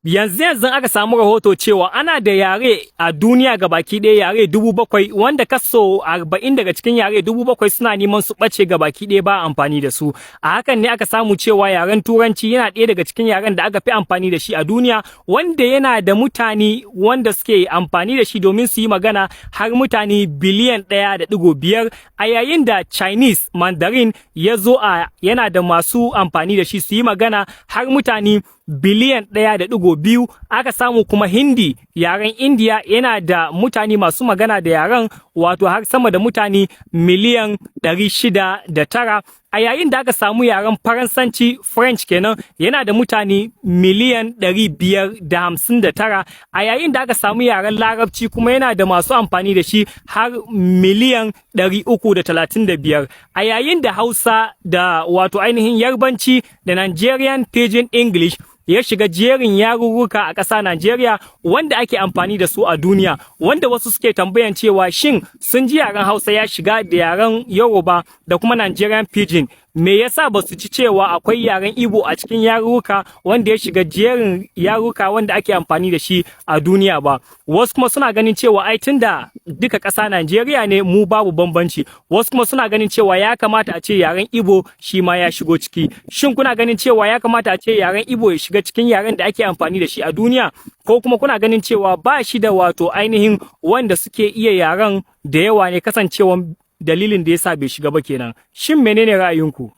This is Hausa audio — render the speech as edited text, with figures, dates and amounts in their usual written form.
Yanzu aka samu rahoto cewa ana da yare a duniya gabaki ɗaya yare 7,000 wanda kaso 40 daga cikin yare 7,000 suna neman su ɓace gabaki ɗaya ba amfani da su. A hakan ne aka samu cewa yaren turanci yana ɗaya daga cikin yaren da aka fi amfani da shi a duniya, wanda yana da mutane wanda suke amfani da shi domin su yi magana har mutane biliyan 1.5, a yayin da Chinese Mandarin ya zo yana da masu amfani da shi su yi magana har mutane biliyan 1.2. Aka samu kuma Hindi, yaren India, yana da mutane masu magana da yaren wato har sama da mutane miliyan 609. A yayin da aka samu yaren Faransanci, French kenan, yana da mutane miliyan 559. A yayin da aka samu yaren Larabci kuma yana da masu amfani da shi har miliyan 335. A yayin da Hausa da wato ainihin Yarbanci da Nigerian Pidgin English ya shiga jerin yarurruka a ƙasa Najeriya wanda ake amfani da su a duniya, wanda wasu suke tambayan cewa shin sun ji yaren Hausa ya shiga da yaren Yoruba da kuma Nigerian Pidgin, me yasa ba su ci cewa akwai yaren Igbo a cikin yarurruka wanda ya shiga jerin yarurruka wanda ake amfani da shi a duniya ba? Wasu kuma suna ganin cewa ai tunda duka ƙasa Najeriya ne mu babu bambanci. Wasu kuma suna ganin cewa ya kamata a ce yaren Igbo shi ma ya shigo ciki. Shin kuna ganin cewa ya kamata a ce yaren Igbo ya shiga cikin yaren da ake amfani da shi a duniya, ko kuma kuna ganin cewa ba shi da wato ainihin wanda suke iya yaren da yawa ne kasancewan dalilin da yasa bai shiga ba kenan? Shin menene ra'ayinku?